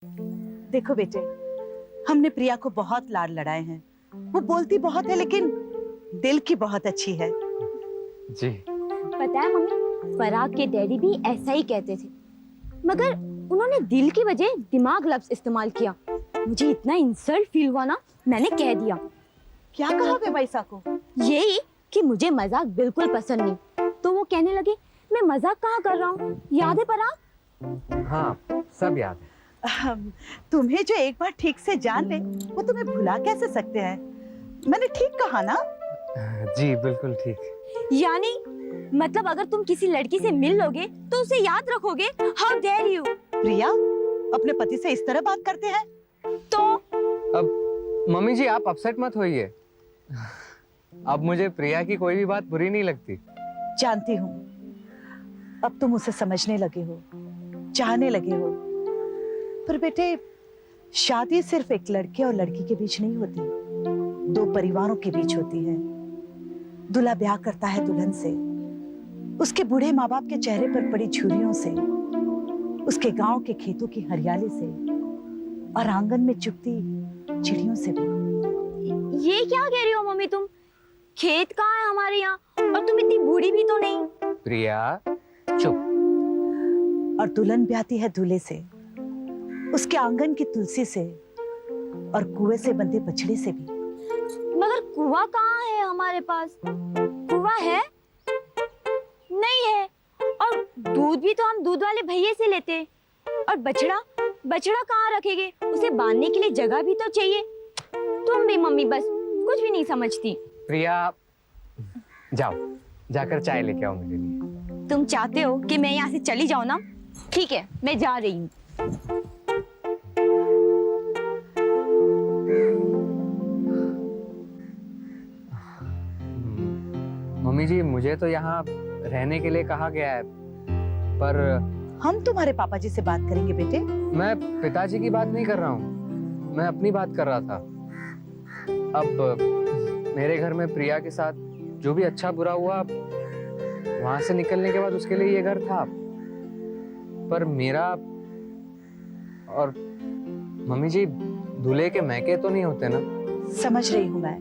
देखो बेटे, हमने प्रिया को बहुत लाड लड़ाए हैं। वो बोलती बहुत है लेकिन दिल की बहुत अच्छी है। जी। पता है मम्मी, पराग के डैडी भी ऐसा ही कहते थे, मगर उन्होंने दिल की बजाय दिमाग लफ्ज इस्तेमाल किया। मुझे इतना इंसल्ट फील हुआ ना, मैंने कह दिया। क्या कहा बेवैसा को? यही कि मुझे मजाक बिल्कुल पसंद नहीं। तो वो कहने लगे मैं मजाक कहाँ कर रहा हूँ, याद है पराग? हाँ, सब याद है। तुम्हें जो एक बार ठीक से जान ले वो तुम्हें भुला कैसे सकते हैं? मैंने ठीक कहा ना? जी बिल्कुल ठीक। यानी मतलब अगर तुम किसी लड़की से मिल लोगे तो उसे याद रखोगे? How dare you! प्रिया अपने पति से इस तरह बात करते हैं? तो अब मम्मी जी आप अपसेट मत होइए। अब मुझे प्रिया की कोई भी बात बुरी नहीं लगती। जानती हूँ, अब तुम उसे समझने लगे हो, चाहने लगे हो। पर बेटे, शादी सिर्फ एक लड़के और लड़की के बीच नहीं होती, दो परिवारों के बीच होती है। दूल्हा ब्याह करता है दुल्हन से, उसके बूढ़े माँ बाप के चेहरे पर पड़ी झुर्रियों से, उसके गांव के खेतों की हरियाली से और आंगन में चुगती चिड़ियों से भी। ये क्या कह रही हो मम्मी तुम? खेत कहाँ है हमारे यहाँ, और तुम इतनी बूढ़ी भी तो नहीं। प्रिया चुप। और दुल्हन ब्याहती है दूल्हे से, उसके आंगन की तुलसी से और कुएं से बंधे बछड़े से भी। मगर कुआं कहाँ है हमारे पास? कुआं है? नहीं है। और दूध भी तो हम दूध वाले भैये से लेते हैं। और बछड़ा बछड़ा कहाँ रखेंगे? उसे बांधने के लिए जगह भी तो चाहिए। तुम भी मम्मी बस कुछ भी नहीं समझती। प्रिया जाओ, जाकर चाय लेके आओ मेरे लिए। तुम चाहते हो कि मैं यहाँ से चली जाऊँ ना? ठीक है, मैं जा रही हूँ। मम्मी जी मुझे तो यहाँ रहने के लिए कहा गया है, पर हम तुम्हारे पापा जी से बात करेंगे बेटे। मैं पिताजी की बात नहीं कर रहा हूँ, मैं अपनी बात कर रहा था। अब मेरे घर में प्रिया के साथ जो भी अच्छा बुरा हुआ, वहां से निकलने के बाद उसके लिए ये घर था, पर मेरा और मम्मी जी दूल्हे के मैके तो नहीं होते ना। समझ रही हूँ मैं,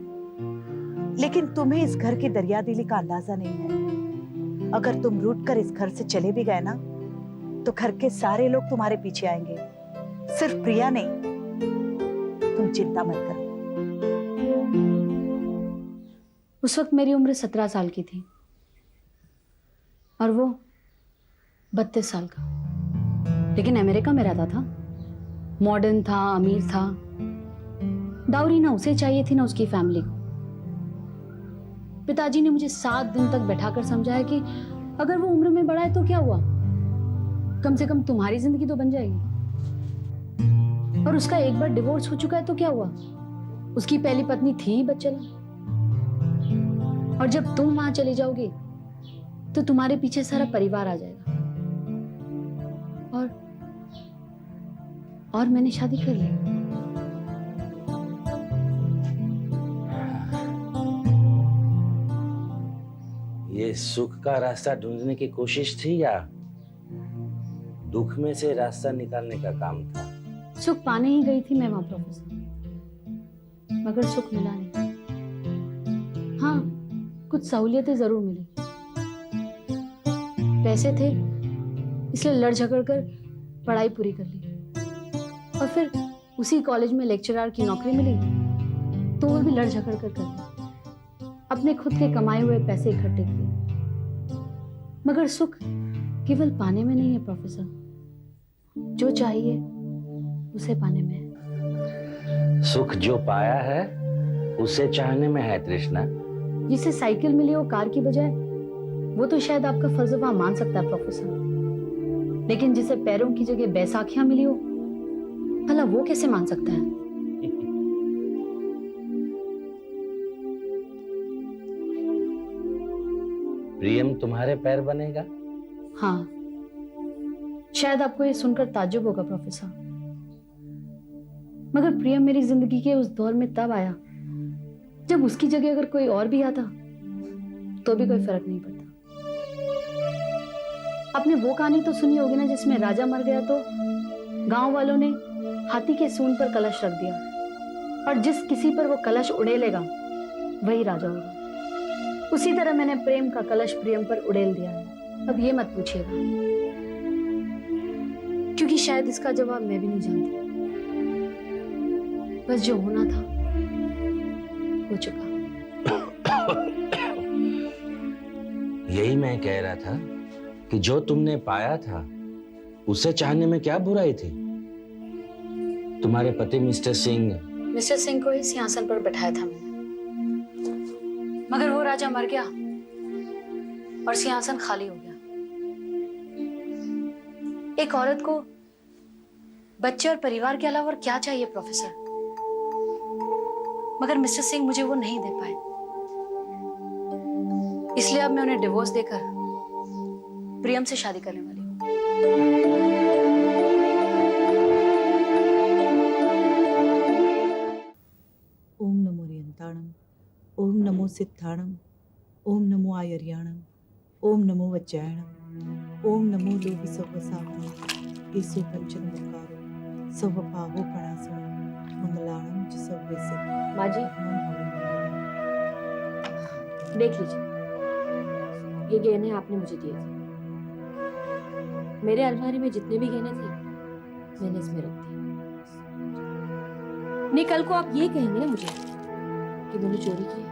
लेकिन तुम्हें इस घर की दरियादिली का अंदाजा नहीं है। अगर तुम रूठ कर इस घर से चले भी गए ना, तो घर के सारे लोग तुम्हारे पीछे आएंगे, सिर्फ प्रिया नहीं। तुम चिंता मत करो। उस वक्त मेरी उम्र 17 साल की थी और वो 32 साल का। लेकिन अमेरिका में रहता था, मॉडर्न था, अमीर था। डाउरी ना उसे चाहिए थी ना उसकी फैमिली को। पिताजी ने मुझे 7 दिन तक बैठाकर समझाया कि अगर वो उम्र में बड़ा है तो क्या हुआ, कम से कम तुम्हारी जिंदगी तो बन जाएगी। और उसका एक बार डिवोर्स हो चुका है तो क्या हुआ, उसकी पहली पत्नी थी ही बच्चेला। और जब तुम वहां चले जाओगे तो तुम्हारे पीछे सारा परिवार आ जाएगा। और मैंने शादी कर ली। ये सुख का रास्ता ढूंढने की कोशिश थी या दुख में से रास्ता निकालने का काम था? सुख पाने ही गई थी मैं वहां प्रोफेसर, मगर सुख मिला नहीं। हाँ, कुछ सहूलियतें जरूर मिली। पैसे थे इसलिए लड़ झगड़ कर पढ़ाई पूरी कर ली, और फिर उसी कॉलेज में लेक्चरर की नौकरी मिली तो वो भी लड़ झगड़ कर ली। अपने खुद के कमाए हुए पैसे इकट्ठे किए। मगर सुख केवल पाने में नहीं है प्रोफेसर, जो चाहिए उसे पाने में है। सुख जो पाया है उसे चाहने में है तृष्णा। जिसे साइकिल मिली हो कार की बजाय, वो तो शायद आपका फलसफा मान सकता है प्रोफेसर, लेकिन जिसे पैरों की जगह बैसाखियां मिली हो, भला वो कैसे मान सकता है? प्रियम तुम्हारे पैर बनेगा? हाँ, शायद आपको ये सुनकर ताज्जुब होगा प्रोफेसर, मगर प्रियम मेरी जिंदगी के उस दौर में तब आया जब उसकी जगह अगर कोई और भी आता तो भी कोई फर्क नहीं पड़ता। आपने वो कहानी तो सुनी होगी ना जिसमें राजा मर गया तो गांव वालों ने हाथी के सूंड पर कलश रख दिया, और जिस किसी पर वो कलश उड़ेलेगा वही राजा होगा। उसी तरह मैंने प्रेम का कलश प्रियम पर उड़ेल दिया है। अब ये मत पूछिएगा, क्योंकि शायद इसका जवाब मैं भी नहीं जानती। बस जो होना था हो चुका। यही मैं कह रहा था कि जो तुमने पाया था उसे चाहने में क्या बुराई थी। तुम्हारे पति मिस्टर सिंह को ही सिंहासन पर बैठाया था मैंने, मगर वो राजा मर गया और सिंहासन खाली हो गया। एक औरत को बच्चे और परिवार के अलावा और क्या चाहिए प्रोफेसर? मगर मिस्टर सिंह मुझे वो नहीं दे पाए, इसलिए अब मैं उन्हें डिवोर्स देकर प्रियम से शादी करने वाली हूँ। ओम नमो रियंताणम, ओम नमो सिद्धाणम, ओम नमो आयर्याणम, ओम नमो वज्जायणम, ओम नमो लोभ सव्वसावणम, ईसु पंचन मुखारो सव्वपावो प्रणासणम, मंगलाणम च सव्वेसे। माँ जी देख लीजिए, ये गहने आपने मुझे दिए थे। मेरे अलमारी में जितने भी गहने थे मैंने इसमें रख दिए। नहीं, कल को आप ये कहेंगे ना मुझे कि मैंने चोरी की है।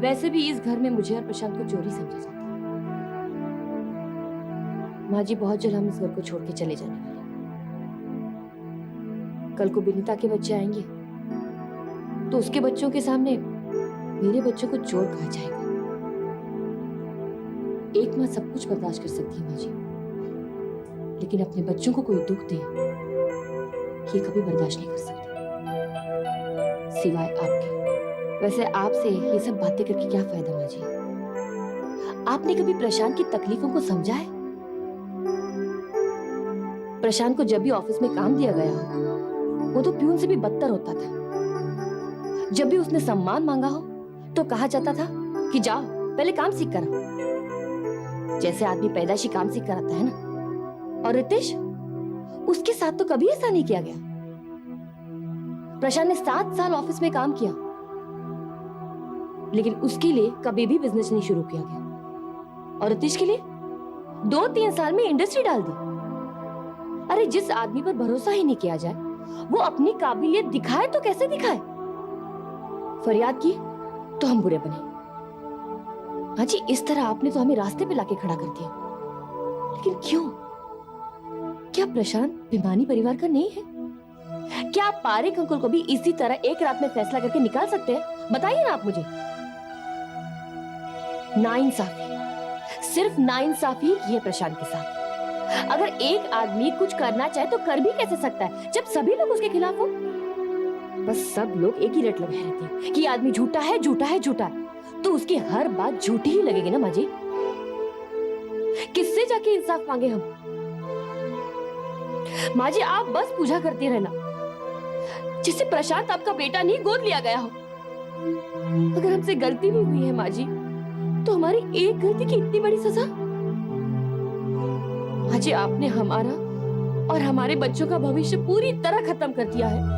वैसे भी इस घर में मुझे और प्रशांत को चोरी समझा जाता है। माँ जी, बहुत जल्द हम इस घर को छोड़ के चले जाने वाले हैं। कल को विनीता के बच्चे आएंगे तो उसके बच्चों के सामने मेरे बच्चों को चोर कहा जाएगा। एक माँ सब कुछ बर्दाश्त कर सकती है माँ जी, लेकिन अपने बच्चों को कोई दुख दे ये कभी बर्दाश्त नहीं कर सकती, सिवाय आपके। वैसे आपसे ये सब बातें करके क्या फायदा माँ जी? आपने कभी प्रशांत की तकलीफों को समझा है? प्रशांत को जब भी ऑफिस में काम दिया गया हो वो तो प्यून से भी बदतर होता था। जब भी उसने सम्मान मांगा हो तो कहा जाता था कि जाओ पहले काम सीख कर आओ, जैसे आदमी पैदाइशी काम सीख कर आता है ना। और रितेश, उसके साथ तो कभी ऐसा नहीं किया गया। प्रशांत ने 7 साल ऑफिस में काम किया, लेकिन उसके लिए कभी भी बिजनेस नहीं शुरू किया गया। और रितेश के लिए 2-3 साल में इंडस्ट्री डाल दी। अरे जिस आदमी पर भरोसा ही नहीं किया जाए वो अपनी काबिलियत दिखाए तो कैसे दिखाए? फरियाद की तो हम बुरे बने। हाँ जी, इस तरह आपने तो हमें रास्ते पे लाके खड़ा कर दिया। लेकिन क्यों? क्या प्रशांत भिमानी परिवार का नहीं है? क्या आप पारेख अंकुल को भी इसी तरह एक रात में फैसला करके निकाल सकते हैं? बताइए ना आप मुझे। नाइंसाफी, सिर्फ नाइंसाफी की है प्रशांत के साथ। अगर एक आदमी कुछ करना चाहे तो कर भी कैसे सकता है जब सभी लोग उसके खिलाफ हो? बस सब लोग एक ही रट लगाए रहते हैं कि आदमी झूठा है, झूठा है, झूठा है, तो उसकी हर बात झूठी ही लगेगी ना माँ जी। किससे जाके इंसाफ मांगे हम? माँ जी, आप बस पूजा करती रहना जिससे प्रशांत आपका बेटा नहीं गोद लिया गया हो। अगर हमसे गलती भी हुई है माँ जी, तो हमारी एक गलती की इतनी बड़ी सजा? माँ जी, आपने हमारा और हमारे बच्चों का भविष्य पूरी तरह खत्म कर दिया है।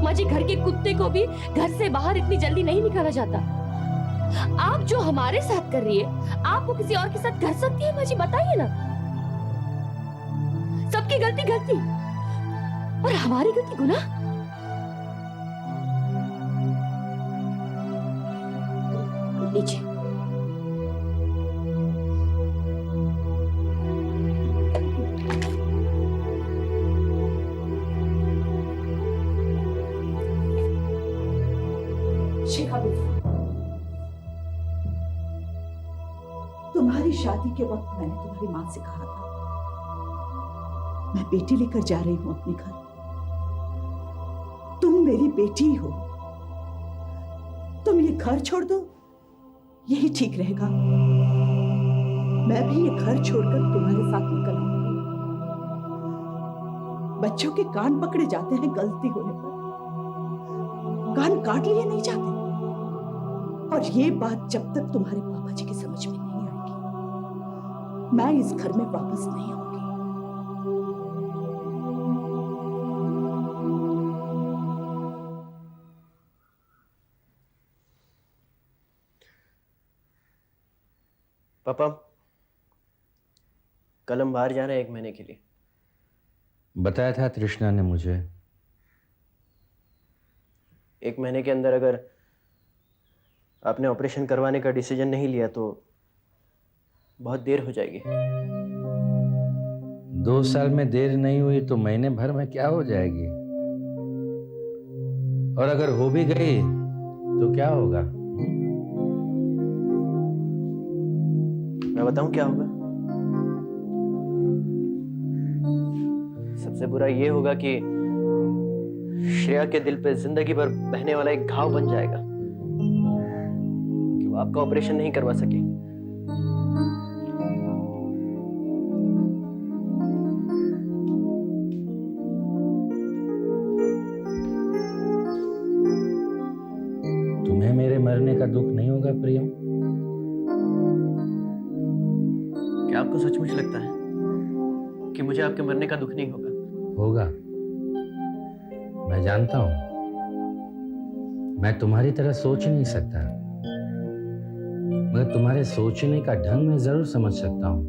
माँ जी, घर के कुत्ते को भी घर से बाहर इतनी जल्दी नहीं निकाला जाता। आप जो हमारे साथ कर रही है, आप वो किसी और के साथ कर सकती है? माँ जी बताइए ना। सबकी गलती गलती और हमारी गलती गुनाह। लीजिए। तुम्हारी शादी के वक्त मैंने तुम्हारी मां से कहा था मैं बेटी लेकर जा रही हूं अपने घर, तुम मेरी बेटी हो, तुम ये घर छोड़ दो, यही ठीक रहेगा। मैं भी ये घर छोड़कर तुम्हारे साथ निकल आऊंगी। बच्चों के कान पकड़े जाते हैं गलती होने पर, कान काट लिए नहीं जाते। और ये बात जब तक तुम्हारे पापा जी की समझ में नहीं आएगी, मैं इस घर में वापस नहीं आऊंगी। पापा, कल हम बाहर जा रहे हैं 1 महीने के लिए। बताया था तृष्णा ने मुझे। 1 महीने के अंदर अगर आपने ऑपरेशन करवाने का डिसीजन नहीं लिया तो बहुत देर हो जाएगी। 2 साल में देर नहीं हुई तो महीने भर में क्या हो जाएगी? और अगर हो भी गई तो क्या होगा? मैं बताऊं क्या होगा? सबसे बुरा ये होगा कि श्रेया के दिल पे जिंदगी भर बहने वाला एक घाव बन जाएगा कि वो आपका ऑपरेशन नहीं करवा सके। तुम्हें मेरे मरने का दुख नहीं होगा प्रियम? क्या आपको सचमुच लगता है कि मुझे आपके मरने का दुख नहीं होगा? होगा, मैं जानता हूं। मैं तुम्हारी तरह सोच नहीं सकता, मगर तुम्हारे सोचने का ढंग मैं जरूर समझ सकता हूं।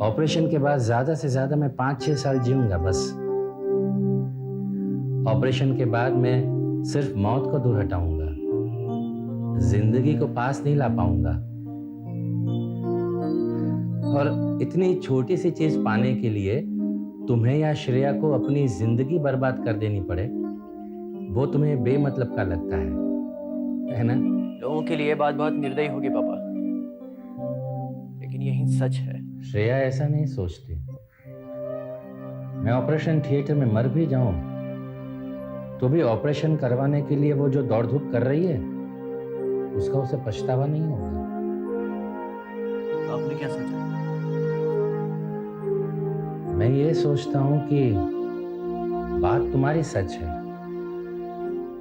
ऑपरेशन के बाद ज्यादा से ज्यादा मैं 5-6 साल जीऊंगा बस। ऑपरेशन के बाद मैं सिर्फ मौत को दूर हटाऊंगा, जिंदगी को पास नहीं ला पाऊंगा। और इतनी छोटी सी चीज पाने के लिए तुम्हें या श्रेया को अपनी जिंदगी बर्बाद कर देनी पड़े, वो तुम्हें बेमतलब का लगता है ना? लोगों के लिए बात बहुत निर्दयी होगी पापा, लेकिन यही सच है। श्रेया ऐसा नहीं सोचती। मैं ऑपरेशन थिएटर में मर भी जाऊं तो भी ऑपरेशन करवाने के लिए वो जो दौड़ धूप कर रही है उसका उसे पछतावा नहीं होगा। तो आपने क्या सोचा? मैं ये सोचता हूं कि बात तुम्हारी सच है,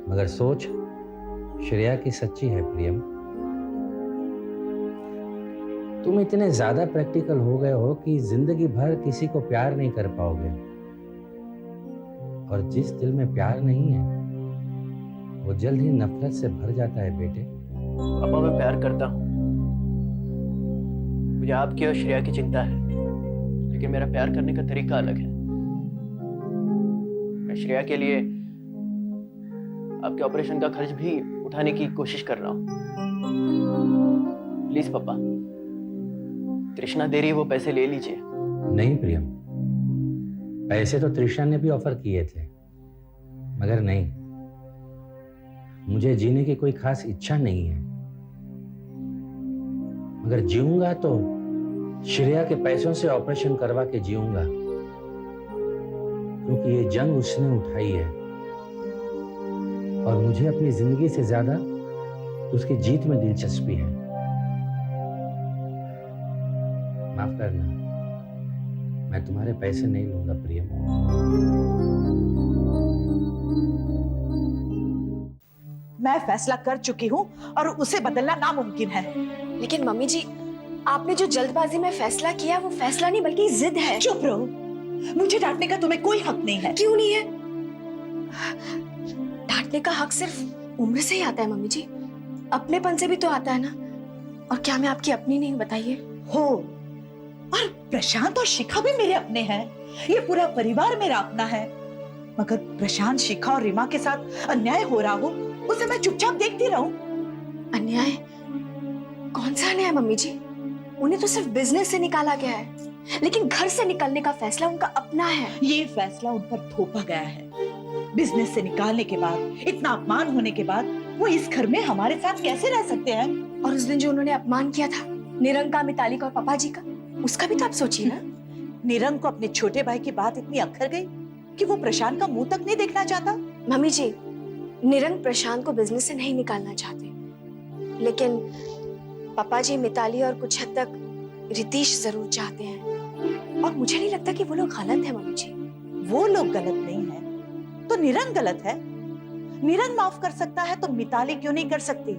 मगर सोच श्रेया की सच्ची है प्रियम। तुम इतने ज्यादा प्रैक्टिकल हो गए हो कि जिंदगी भर किसी को प्यार नहीं कर पाओगे, और जिस दिल में प्यार नहीं है वो जल्द ही नफरत से भर जाता है बेटे। पापा, मैं प्यार करता हूँ, मुझे आपकी और श्रेया की चिंता है, लेकिन मेरा प्यार करने का तरीका अलग है। मैं श्रेया के लिए आपके ऑपरेशन का खर्च भी उठाने की कोशिश कर रहा हूँ। प्लीज पापा, तृष्णा दे रही है, वो पैसे ले लीजिए। नहीं प्रियम, पैसे तो तृष्णा ने भी ऑफर किए थे, मगर नहीं, मुझे जीने की कोई खास इच्छा नहीं है। मगर जीऊंगा तो श्रेया के पैसों से ऑपरेशन करवा के जीऊंगा, क्योंकि ये जंग उसने उठाई है और मुझे अपनी जिंदगी से ज्यादा उसकी जीत में दिलचस्पी है। माफ करना, मैं तुम्हारे पैसे नहीं लूंगा प्रियम। मैं फैसला कर चुकी हूँ और उसे बदलना नामुमकिन है। लेकिन मम्मी जी, आपने जो जल्दबाजी में फैसला किया वो फैसला नहीं बल्कि जिद है। चुप रहो, मुझे डांटने का तुम्हें कोई हक नहीं है। क्यों नहीं है? डांटने का हक सिर्फ उम्र से ही आता है मम्मी जी, अपनेपन से भी तो आता है ना। और क्या मैं आपकी अपनी नहीं? बताइए। हो, और प्रशांत और शिखा भी मेरे अपने हैं, ये पूरा परिवार मेरा अपना है। मगर प्रशांत, शिखा और रीमा के साथ अन्याय हो रहा हो उसे मैं चुपचाप देखती रहूं? अन्याय? कौन सा अन्याय मम्मी जी? उन्हें तो सिर्फ बिजनेस से निकाला गया है, लेकिन घर से निकलने का फैसला उनका अपना है। ये फैसला उन पर थोपा गया है। बिजनेस से निकालने के बाद, इतना अपमान होने के बाद वो इस घर में हमारे साथ कैसे रह सकते हैं? और उस दिन जो उन्होंने अपमान किया था निरंग का, मिताली का और पापा जी का, उसका भी तो आप सोचिए ना। निरंग को अपने छोटे भाई की बात इतनी अखर गई कि वो प्रशांत का मुंह तक नहीं देखना चाहता। मम्मी जी, निरंग प्रशांत को बिजनेस से नहीं निकालना चाहते, लेकिन पापा जी, मिताली और कुछ हद तक रितेश जरूर चाहते हैं। और मुझे नहीं लगता कि वो लोग गलत है मम्मी जी। वो लोग गलत नहीं है तो निरंग गलत है। निरंग माफ कर सकता है तो मिताली क्यों नहीं कर सकती?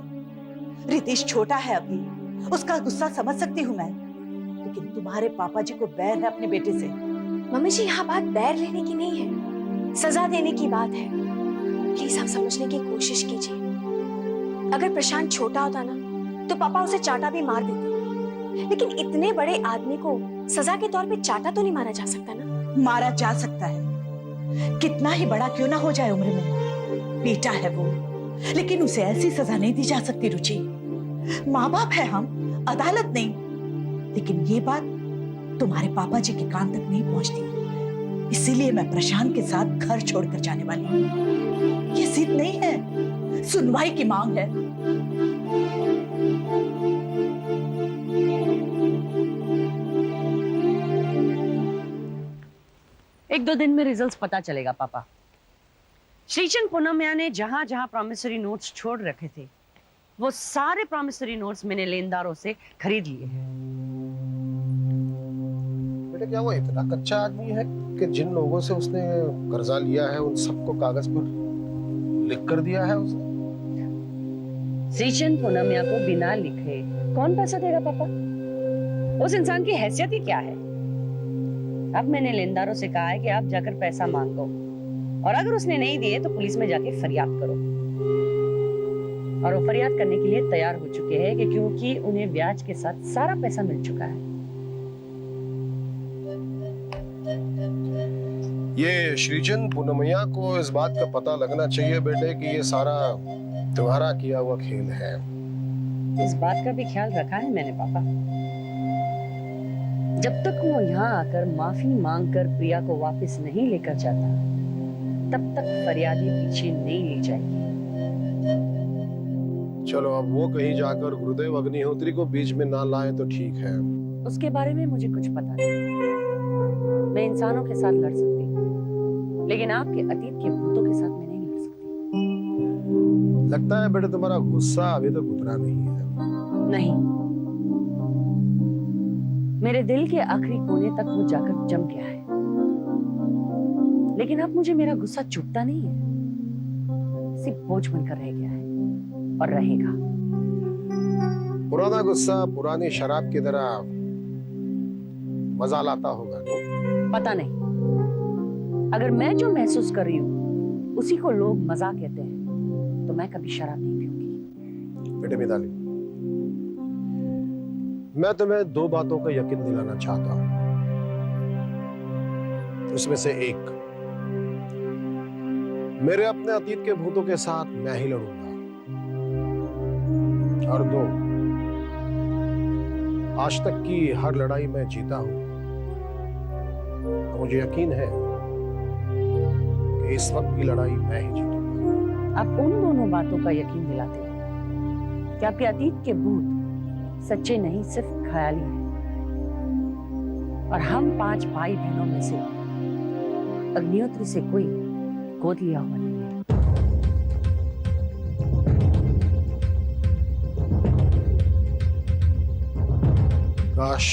रितेश छोटा है अभी, उसका गुस्सा समझ सकती हूँ मैं, लेकिन तुम्हारे पापा जी को बैर है अपने बेटे से। मम्मी जी, यहाँ बात बैर लेने की नहीं है, सजा देने की बात है। प्लीज आप समझने की कोशिश कीजिए। अगर प्रशांत छोटा होता ना तो पापा उसे चाटा भी मार देते, लेकिन इतने बड़े आदमी को सजा के तौर पे चाटा तो नहीं मारा जा सकता ना। मारा जा सकता है, कितना ही बड़ा क्यों ना हो जाए उम्र में, बेटा है वो, लेकिन उसे ऐसी सजा नहीं दी जा सकती रुचि। माँ बाप है हम, अदालत नहीं। लेकिन ये बात तुम्हारे पापा जी के कान तक नहीं पहुंचती, इसीलिए मैं प्रशांत के साथ घर छोड़कर जाने वाली हूँ। ये जिद नहीं है, सुनवाई की मांग है। एक दो दिन में रिजल्ट्स पता चलेगा पापा। श्रीचंद पूनमिया ने जहां जहां प्रॉमिसरी नोट्स छोड़ रखे थे, वो सारे प्रॉमिसरी नोट्स मैंने लेनदारों से खरीद लिए हैं। बेटा क्या वो इतना कच्चा आदमी है कि जिन लोगों से उसने कर्जा लिया है उन सबको कागज पर लिख कर दिया है उसने? श्रीचंद पूनमिया को बिना लिखे कौन पैसा देगा पापा? उस इंसान की हैसियत ही क्या है? अब मैंने लेनदारों से कहा है कि आप जाकर पैसा मांगो, और अगर उसने नहीं दिए तो पुलिस में जाके फरियाद करो। और वो फरियाद करने के लिए तैयार हो चुके हैं कि क्योंकि उन्हें ब्याज के साथ सारा पैसा मिल चुका है। ये श्रीचंद पूनमिया को इस बात का पता लगना चाहिए बेटे कि ये सारा तुम्हारा किया हुआ खेल है। इस बात का भी ख्याल रखा है मैंने पापा। जब तक वो यहाँ आकर माफी मांगकर प्रिया को वापस नहीं लेकर जाता, तब तक फरियादी पीछे नहीं ली जाएगी। चलो अब वो कहीं जाकर गुरुदेव अग्निहोत्री को बीच में ना लाए तो ठीक है। उसके बारे में मुझे कुछ पता नहीं। मैं इंसानों के साथ लड़ सकती हूँ, लेकिन आपके अतीत के भूतों के साथ मैं नहीं लड़ सकती। लगता है बेटे तुम्हारा गुस्सा अभी तक उतरा नहीं है। नहीं, मेरे दिल के आखिरी कोने तक वो जाकर जम गया है, लेकिन अब मुझे मेरा गुस्सा चुभता नहीं है, सिर्फ बोझ बनकर रह गया है और रहेगा। पुराना गुस्सा पुरानी शराब की तरह मजा लाता होगा ना? पता नहीं, अगर मैं जो महसूस कर रही हूँ उसी को लोग मजाक कहते हैं, तो मैं कभी शराब नहीं पीऊंगी। बेटे मिताली, मैं तुम्हें दो बातों का यकीन दिलाना चाहता हूं। उसमें से एक, मेरे अपने अतीत के भूतों के साथ मैं ही लड़ूंगा, और दो, आज तक की हर लड़ाई मैं जीता हूं। मुझे यकीन है कि इस वक्त की लड़ाई मैं ही जीतूंगा। आप उन दोनों बातों का यकीन दिलाते हैं कि आपके अतीत के भूत सच्चे नहीं, सिर्फ ख्याली है, और हम 5 भाई बहनों में से अग्निहोत्री से कोई गोद लिया हुआ नहीं है। काश